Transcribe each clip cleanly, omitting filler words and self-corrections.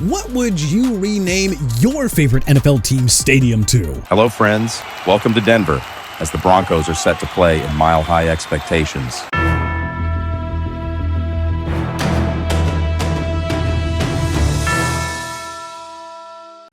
What would you rename your favorite NFL team's stadium to? Hello, friends. Welcome to Denver, as the Broncos are set to play in mile-high expectations.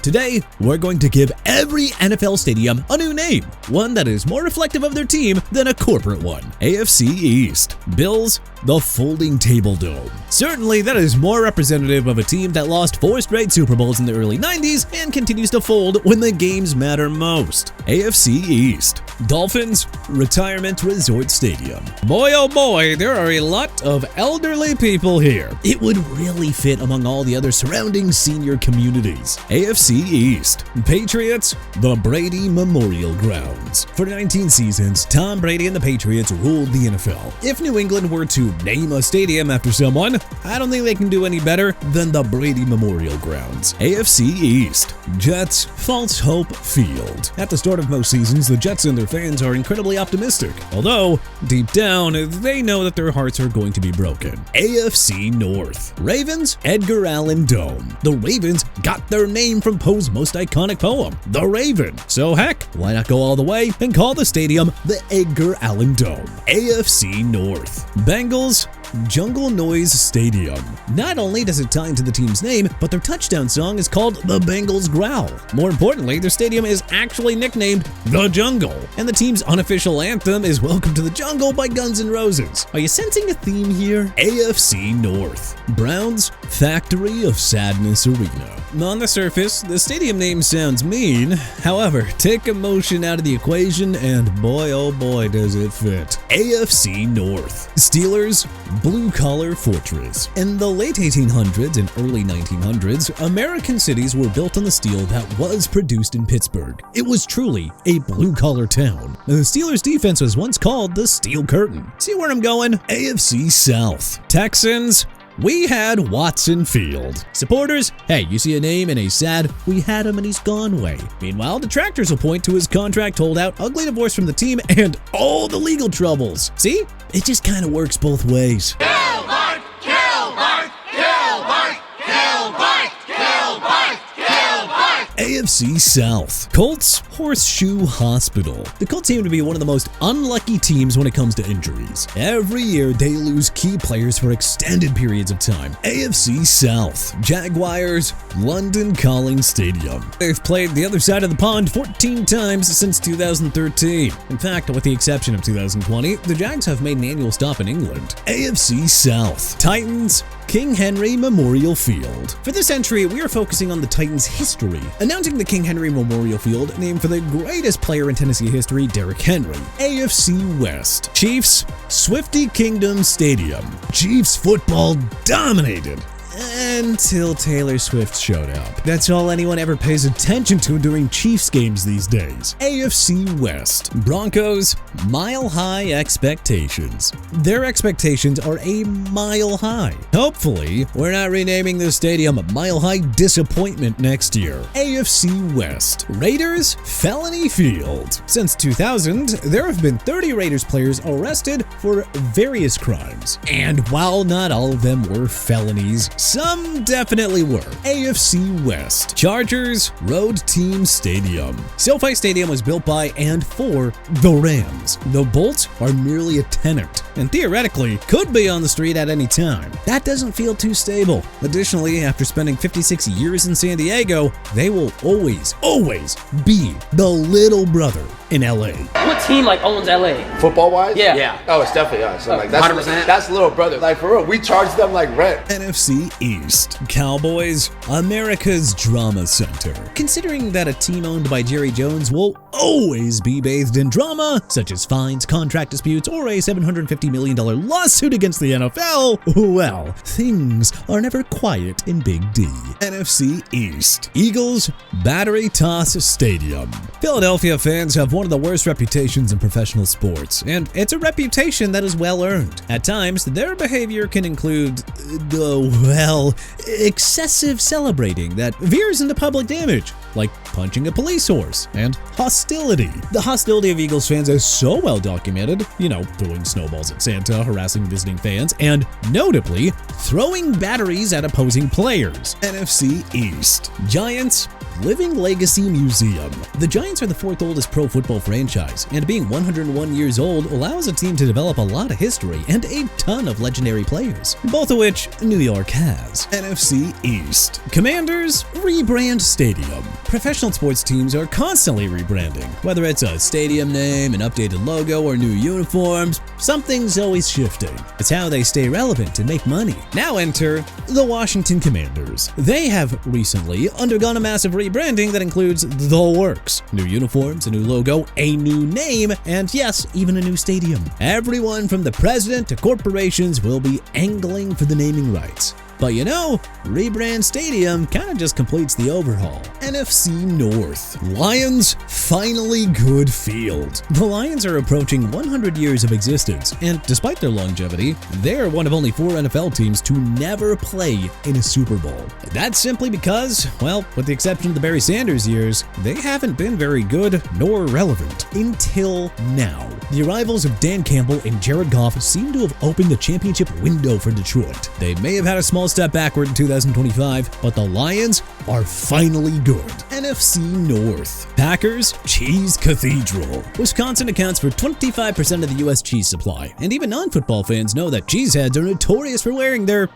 Today, we're going to give every NFL stadium a new name, one that is more reflective of their team than a corporate one. AFC East. Bills, the Folding Table Dome. Certainly, that is more representative of a team that lost 4 straight Super Bowls in the early 90s and continues to fold when the games matter most. AFC East. Dolphins, Retirement Resort Stadium. Boy oh boy, there are a lot of elderly people here. It would really fit among all the other surrounding senior communities. AFC East. Patriots, the Brady Memorial Grounds. For 19 seasons, Tom Brady and the Patriots ruled the NFL. If New England were to name a stadium after someone, I don't think they can do any better than the Brady Memorial Grounds. AFC East. Jets, False Hope Field. At the start of most seasons, the Jets and their fans are incredibly optimistic, although deep down, they know that their hearts are going to be broken. AFC North. Ravens, Edgar Allan Dome. The Ravens got their name from Poe's most iconic poem, The Raven. So heck, why not go all the way and call the stadium the Edgar Allan Dome? AFC North. Bengals, Jungle Noise Stadium. Not only does it tie into the team's name, but their touchdown song is called The Bengals Growl. More importantly, their stadium is actually nicknamed The Jungle, and the team's unofficial anthem is Welcome to the Jungle by Guns N' Roses. Are you sensing a theme here? AFC North. Browns, Factory of Sadness Arena. On the surface, the stadium name sounds mean. However, take emotion out of the equation and boy oh boy does it fit. AFC North. Steelers, Blue Collar Fortress. In the late 1800s and early 1900s, American cities were built on the steel that was produced in Pittsburgh. It was truly a blue-collar town. The Steelers' defense was once called the Steel Curtain. See where I'm going? AFC South. Texans, we had Watson Field. Supporters, hey, you see a name and a sad, we had him and he's gone way. Meanwhile, detractors will point to his contract holdout, ugly divorce from the team, and all the legal troubles. See? It just kind of works both ways. Kill Mike! Kill Mike! Kill Mike! Kill Mike! Kill Mike! Kill Mike! AFC South. Colts Horseshoe Hospital. The Colts seem to be one of the most unlucky teams when it comes to injuries. Every year, they lose key players for extended periods of time. AFC South. Jaguars, London Calling Stadium. They've played the other side of the pond 14 times since 2013. In fact, with the exception of 2020, the Jags have made an annual stop in England. AFC South. Titans, King Henry Memorial Field. For this entry, we are focusing on the Titans' history. Announcing the King Henry Memorial Field, named for the greatest player in Tennessee history, Derrick Henry. AFC West. Chiefs, Swifty Kingdom Stadium. Chiefs football dominated. Until Taylor Swift showed up. That's all anyone ever pays attention to during Chiefs games these days. AFC West. Broncos, Mile High Expectations. Their expectations are a mile high. Hopefully, we're not renaming this stadium Mile High Disappointment next year. AFC West. Raiders, Felony Field. Since 2000, there have been 30 Raiders players arrested for various crimes. And while not all of them were felonies, some definitely were. AFC West. Chargers, Road Team Stadium. SoFi Stadium was built by and for the Rams. The Bolts are merely a tenant, and theoretically could be on the street at any time. That doesn't feel too stable. Additionally, after spending 56 years in San Diego, they will always be the little brother in LA. What team owns LA? Football-wise? Yeah. Oh, it's definitely us. So, that's 100%. That's little brother. For real, we charge them like rent. NFC East. Cowboys, America's Drama Center. Considering that a team owned by Jerry Jones will always be bathed in drama, such as fines, contract disputes, or a $750 million lawsuit against the NFL, well, things are never quiet in Big D. NFC East. Eagles, Battery Toss Stadium. Philadelphia fans have one of the worst reputations in professional sports, and it's a reputation that is well earned. At times, their behavior can include, excessive celebrating that veers into public damage, like punching a police horse, and hostility. The hostility of Eagles fans is so well documented, throwing snowballs at Santa, harassing visiting fans, and notably, throwing batteries at opposing players. NFC East. Giants Living Legacy Museum. The Giants are the fourth oldest pro football franchise, and being 101 years old allows a team to develop a lot of history and a ton of legendary players, both of which New York has. NFC East. Commanders rebrand stadium. Professional sports teams are constantly rebranding. Whether it's a stadium name, an updated logo, or new uniforms, something's always shifting. It's how they stay relevant and make money. Now enter the Washington Commanders. They have recently undergone a massive rebranding that includes the works. New uniforms, a new logo, a new name, and yes, even a new stadium. Everyone from the president to corporations will be angling for the naming rights. But rebrand stadium kind of just completes the overhaul. NFC North. Lions finally good field. The Lions are approaching 100 years of existence, and despite their longevity, they're one of only 4 NFL teams to never play in a Super Bowl. That's simply because, with the exception of the Barry Sanders years, they haven't been very good nor relevant until now. The arrivals of Dan Campbell and Jared Goff seem to have opened the championship window for Detroit. They may have had a small step backward in 2025, but the Lions are finally good. NFC North. Packers Cheese Cathedral. Wisconsin accounts for 25% of the U.S. cheese supply, and even non-football fans know that cheeseheads are notorious for wearing their,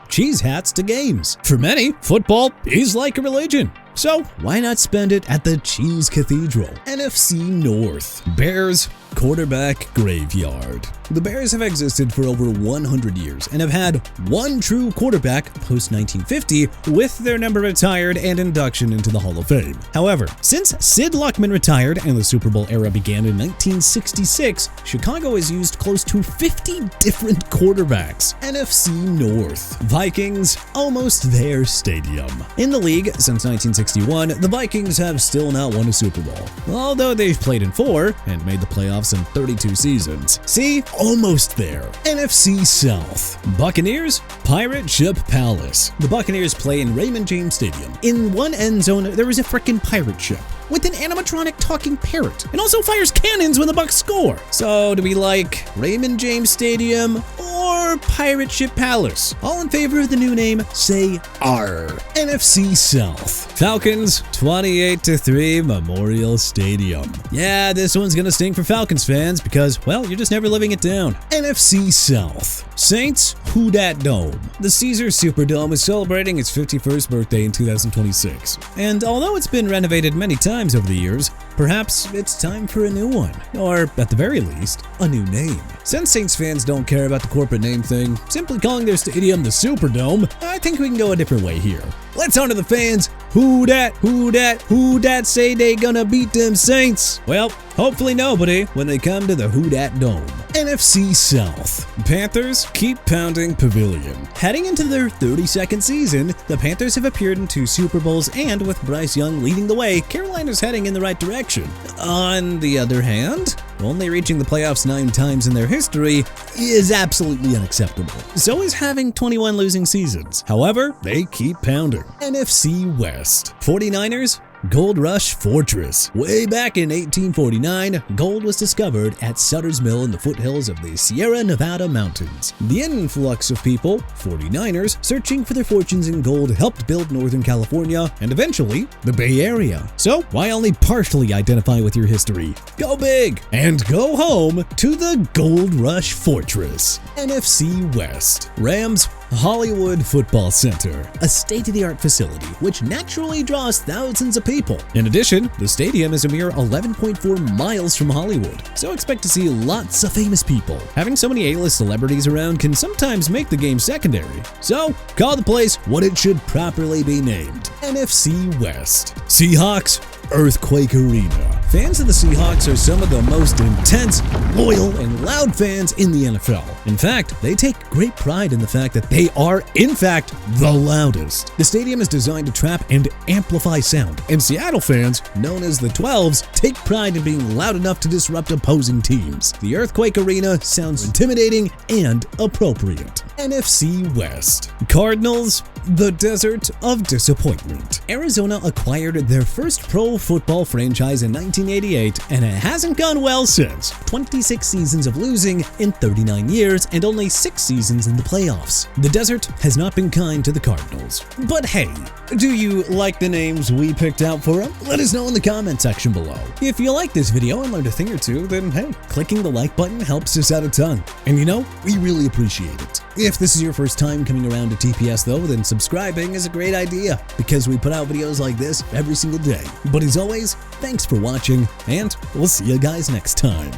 cheese hats to games. For many, football is like a religion. So why not spend it at the Cheese Cathedral? NFC North. Bears quarterback graveyard. The Bears have existed for over 100 years and have had one true quarterback post-1950 with their number retired and induction into the Hall of Fame. However, since Sid Luckman retired and the Super Bowl era began in 1966, Chicago has used close to 50 different quarterbacks. NFC North. Vikings, almost their stadium. In the league since 1961, the Vikings have still not won a Super Bowl, although they've played in 4 and made the playoffs in 32 seasons. See? Almost there. NFC South. Buccaneers, Pirate Ship Palace. The Buccaneers play in Raymond James Stadium. In one end zone, there is a frickin' pirate ship with an animatronic talking parrot, and also fires cannons when the Bucs score. So do we like Raymond James Stadium or Pirate Ship Palace? All in favor of the new name, say R. NFC South. Falcons 28-3 Memorial Stadium. Yeah, this one's gonna sting for Falcons fans because, you're just never living it down. NFC South. Saints Who Dat Dome. The Caesars Superdome is celebrating its 51st birthday in 2026. And although it's been renovated many times over the years, perhaps it's time for a new one, or at the very least, a new name. Since Saints fans don't care about the corporate name thing, simply calling their stadium the Superdome, I think we can go a different way here. Let's honor the fans. Who dat say they gonna beat them Saints? Well, hopefully nobody when they come to the Who Dat Dome. NFC South. Panthers keep pounding Pavilion. Heading into their 32nd season, the Panthers have appeared in 2 Super Bowls, and with Bryce Young leading the way, Carolina's heading in the right direction. On the other hand, only reaching the playoffs 9 times in their history is absolutely unacceptable. So is having 21 losing seasons. However, they keep pounding. NFC West. 49ers Gold Rush Fortress. Way back in 1849, gold was discovered at Sutter's Mill in the foothills of the Sierra Nevada mountains. The influx of people, 49ers, searching for their fortunes in gold helped build Northern California and eventually the Bay Area. So why only partially identify with your history? Go big and go home to the Gold Rush Fortress. NFC West. Rams Hollywood Football Center, a state-of-the-art facility which naturally draws thousands of people. In addition, the stadium is a mere 11.4 miles from Hollywood, so expect to see lots of famous people. Having so many A-list celebrities around can sometimes make the game secondary, so call the place what it should properly be named. NFC West. Seahawks Earthquake Arena. Fans of the Seahawks are some of the most intense, loyal, and loud fans in the NFL. In fact, they take great pride in the fact that they are, in fact, the loudest. The stadium is designed to trap and amplify sound, and Seattle fans, known as the 12s, take pride in being loud enough to disrupt opposing teams. The Earthquake Arena sounds intimidating and appropriate. NFC West. Cardinals, the desert of disappointment. Arizona acquired their first pro football franchise in 1988, and it hasn't gone well since. 26 seasons of losing in 39 years and only 6 seasons in the playoffs. The desert has not been kind to the Cardinals. But hey, do you like the names we picked out for them? Let us know in the comment section below. If you like this video and learned a thing or two, then hey, clicking the like button helps us out a ton. And you know, we really appreciate it. If this is your first time coming around to TPS though, then subscribing is a great idea because we put out videos like this every single day. But as always, thanks for watching, and we'll see you guys next time.